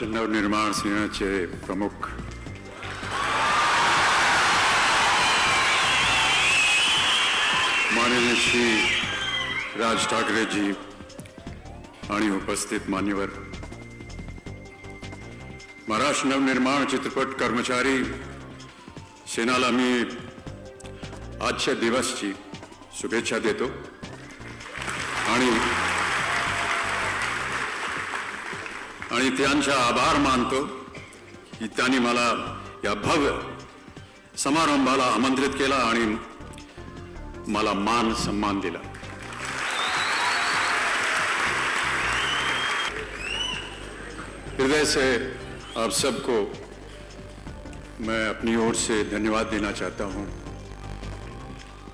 महाराष्ट्र नवनिर्माण सेनेचे प्रमुख माननीय श्री राज ठाकरेजी आणि उपस्थित मान्यवर, महाराष्ट्र नवनिर्माण चित्रपट कर्मचारी सेनाला मी आजच्या दिवसची शुभेच्छा देतो आणि त्यांचा आभार मानतो की त्यांनी मला या भव्य समारंभाला आमंत्रित केला आणि मला मान सम्मान दिला। हृदय से आप सबको मैं अपनी ओर से धन्यवाद देना चाहता हूं।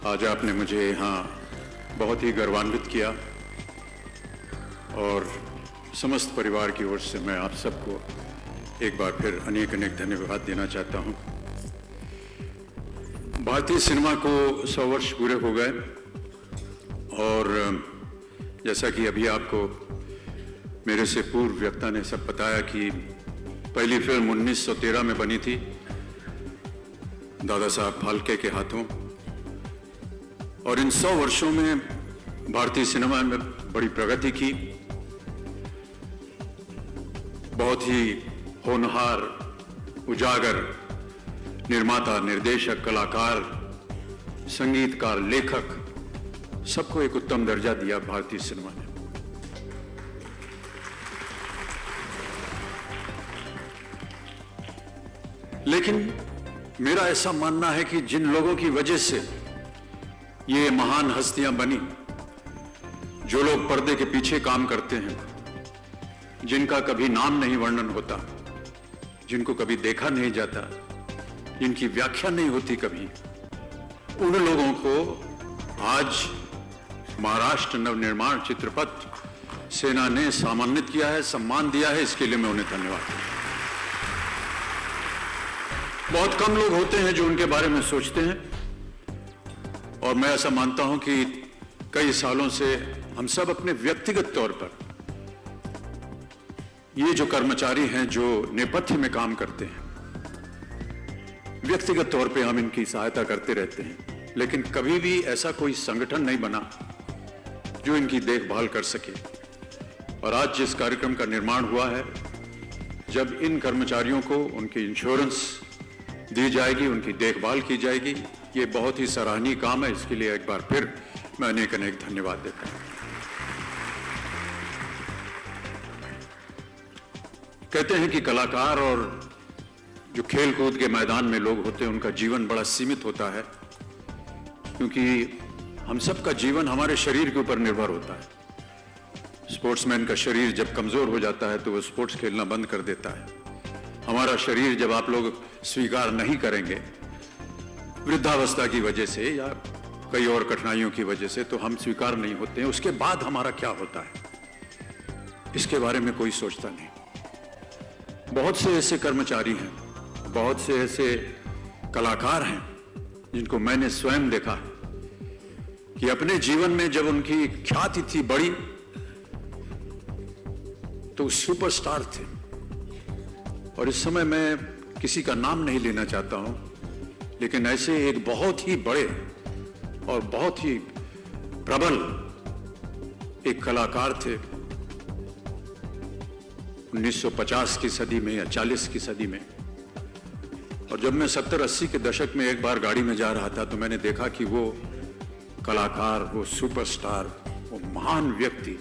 आज आपने मुझे यहाँ बहुत ही गौरवान्वित किया और समस्त परिवार की ओर से मैं आप सबको एक बार फिर अनेक अनेक धन्यवाद देना चाहता हूं। भारतीय सिनेमा को 100 वर्ष पूरे हो गए और जैसा कि अभी आपको मेरे से पूर्व वक्ता ने सब बताया कि पहली फिल्म 1913 में बनी थी दादा साहब फाल्के के हाथों, और इन 100 वर्षों में भारतीय सिनेमा में बड़ी प्रगति की। बहुत ही होनहार, उजागर निर्माता, निर्देशक, कलाकार, संगीतकार, लेखक, सबको एक उत्तम दर्जा दिया भारतीय सिनेमा ने। लेकिन मेरा ऐसा मानना है कि जिन लोगों की वजह से ये महान हस्तियां बनी, जो लोग पर्दे के पीछे काम करते हैं, जिनका कभी नाम नहीं वर्णन होता, जिनको कभी देखा नहीं जाता, जिनकी व्याख्या नहीं होती कभी, उन लोगों को आज महाराष्ट्र नवनिर्माण चित्रपट सेना ने सम्मानित किया है, सम्मान दिया है। इसके लिए मैं उन्हें धन्यवाद देता हूं। बहुत कम लोग होते हैं जो उनके बारे में सोचते हैं, और मैं ऐसा मानता हूं कि कई सालों से हम सब अपने व्यक्तिगत तौर पर, ये जो कर्मचारी हैं जो नेपथ्य में काम करते हैं, व्यक्तिगत तौर पे हम इनकी सहायता करते रहते हैं, लेकिन कभी भी ऐसा कोई संगठन नहीं बना जो इनकी देखभाल कर सके। और आज जिस कार्यक्रम का निर्माण हुआ है, जब इन कर्मचारियों को उनकी इंश्योरेंस दी जाएगी, उनकी देखभाल की जाएगी, ये बहुत ही सराहनीय काम है। इसके लिए एक बार फिर मैं अनेक अनेक धन्यवाद देता हूं। कहते हैं कि कलाकार और जो खेल कूद के मैदान में लोग होते हैं, उनका जीवन बड़ा सीमित होता है, क्योंकि हम सब का जीवन हमारे शरीर के ऊपर निर्भर होता है। स्पोर्ट्समैन का शरीर जब कमजोर हो जाता है तो वो स्पोर्ट्स खेलना बंद कर देता है। हमारा शरीर जब आप लोग स्वीकार नहीं करेंगे वृद्धावस्था की वजह से या कई और कठिनाइयों की वजह से, तो हम स्वीकार नहीं होते हैं। उसके बाद हमारा क्या होता है, इसके बारे में कोई सोचता नहीं। बहुत से ऐसे कर्मचारी हैं, बहुत से ऐसे कलाकार हैं जिनको मैंने स्वयं देखा है कि अपने जीवन में जब उनकी ख्याति थी बड़ी, तो सुपरस्टार थे। और इस समय मैं किसी का नाम नहीं लेना चाहता हूं, लेकिन ऐसे एक बहुत ही बड़े और बहुत ही प्रबल एक कलाकार थे 1950 की सदी में या 40 की सदी में। और जब मैं 70-80 के दशक में एक बार गाड़ी में जा रहा था, तो मैंने देखा कि वो कलाकार, वो सुपरस्टार, वो महान व्यक्ति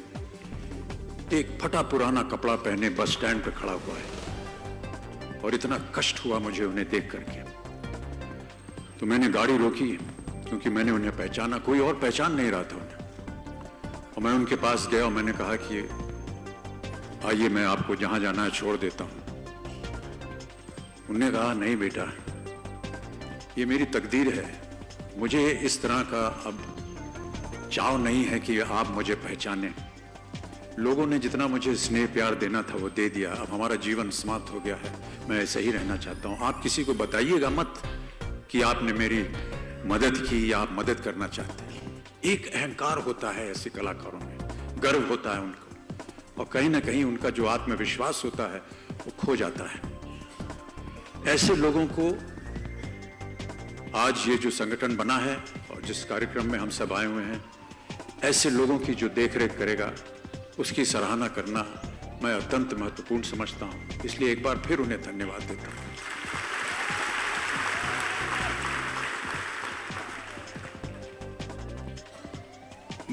एक फटा पुराना कपड़ा पहने बस स्टैंड पर खड़ा हुआ है, और इतना कष्ट हुआ मुझे उन्हें देख करके। तो मैंने गाड़ी रोकी, क्योंकि मैंने उन्हें पहचाना, कोई और पहचान नहीं रहा था उन्हें। और मैं उनके पास गया और मैंने कहा कि आइए, मैं आपको जहां जाना है छोड़ देता हूं। उन्होंने कहा, नहीं बेटा, ये मेरी तकदीर है, मुझे इस तरह का अब चाव नहीं है कि आप मुझे पहचानें। लोगों ने जितना मुझे स्नेह प्यार देना था वो दे दिया, अब हमारा जीवन समाप्त हो गया है, मैं ऐसे ही रहना चाहता हूं। आप किसी को बताइएगा मत कि आपने मेरी मदद की या आप मदद करना चाहते हैं। एक अहंकार होता है ऐसे कलाकारों में, गर्व होता है उनको, और कहीं ना कहीं उनका जो आत्मविश्वास होता है वो खो जाता है। ऐसे लोगों को आज ये जो संगठन बना है और जिस कार्यक्रम में हम सब आए हुए हैं, ऐसे लोगों की जो देखरेख करेगा उसकी सराहना करना मैं अत्यंत महत्वपूर्ण समझता हूं। इसलिए एक बार फिर उन्हें धन्यवाद देता हूं।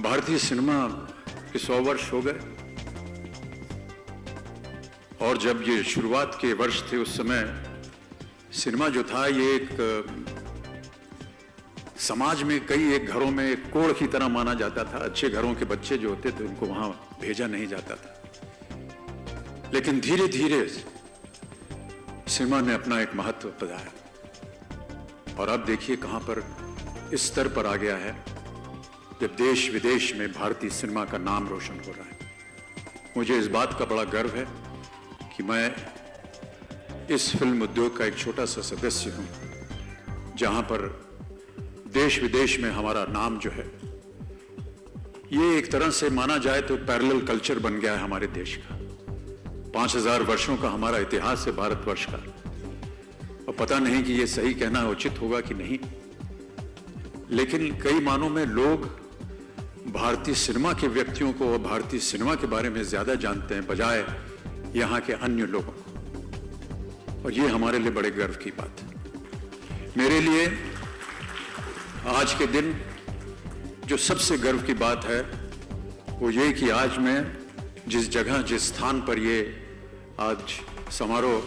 भारतीय सिनेमा के 100 वर्ष हो गए और जब ये शुरुआत के वर्ष थे उस समय सिनेमा जो था ये एक समाज में कई एक घरों में एक कोढ़ की तरह माना जाता था। अच्छे घरों के बच्चे जो होते थे उनको वहां भेजा नहीं जाता था। लेकिन धीरे धीरे सिनेमा ने अपना एक महत्व बढ़ाया और अब देखिए कहां पर इस स्तर पर आ गया है जब देश विदेश में भारतीय सिनेमा का नाम रोशन हो रहा है। मुझे इस बात का बड़ा गर्व है कि मैं इस फिल्म उद्योग का एक छोटा सा सदस्य हूं जहां पर देश विदेश में हमारा नाम जो है ये एक तरह से माना जाए तो पैरेलल कल्चर बन गया है हमारे देश का। 5000 वर्षों का हमारा इतिहास है भारतवर्ष का और पता नहीं कि ये सही कहना उचित होगा कि नहीं, लेकिन कई मानों में लोग भारतीय सिनेमा के व्यक्तियों को और भारतीय सिनेमा के बारे में ज्यादा जानते हैं बजाय यहां के अन्य लोगों को, और ये हमारे लिए बड़े गर्व की बात है। मेरे लिए आज के दिन जो सबसे गर्व की बात है वो ये कि आज मैं जिस जगह जिस स्थान पर ये आज समारोह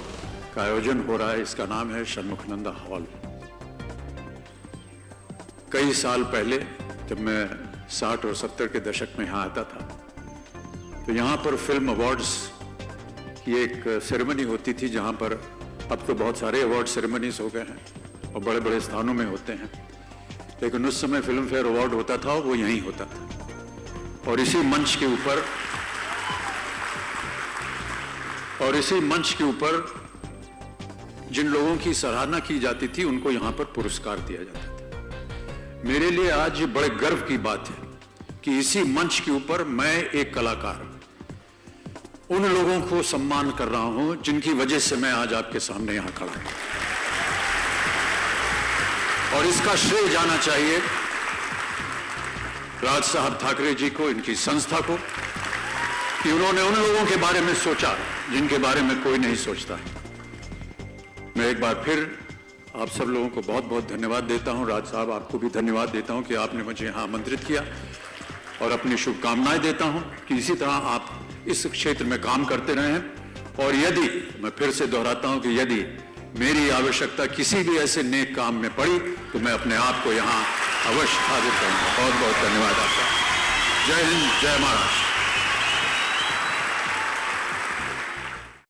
का आयोजन हो रहा है इसका नाम है षण्मुखानंद हॉल। कई साल पहले जब मैं 60 और 70 के दशक में यहाँ आता था तो यहाँ पर फिल्म अवार्ड्स की एक सेरेमनी होती थी जहाँ पर अब तो बहुत सारे अवार्ड सेरेमनीज हो गए हैं और बड़े बड़े स्थानों में होते हैं, लेकिन उस समय फिल्म फेयर अवार्ड होता था वो यहीं होता था। और इसी मंच के ऊपर जिन लोगों की सराहना की जाती थी उनको यहां पर पुरस्कार दिया जाता था। मेरे लिए आज बड़े गर्व की बात है कि इसी मंच के ऊपर मैं एक कलाकार उन लोगों को सम्मान कर रहा हूं जिनकी वजह से मैं आज आपके सामने यहां खड़ा हूं, और इसका श्रेय जाना चाहिए राज साहब ठाकरे जी को, इनकी संस्था को, कि उन्होंने उन लोगों के बारे में सोचा जिनके बारे में कोई नहीं सोचता है। मैं एक बार फिर आप सब लोगों को बहुत बहुत धन्यवाद देता हूं। राज साहब आपको भी धन्यवाद देता हूं कि आपने मुझे यहां आमंत्रित किया, और अपनी शुभकामनाएं देता हूं कि इसी तरह आप इस क्षेत्र में काम करते रहें। और यदि मैं फिर से दोहराता हूं कि यदि मेरी आवश्यकता किसी भी ऐसे नेक काम में पड़ी तो मैं अपने आप को यहां अवश्य हाजिर करूंगा। बहुत बहुत धन्यवाद आपका। जय हिंद, जय महाराष्ट्र।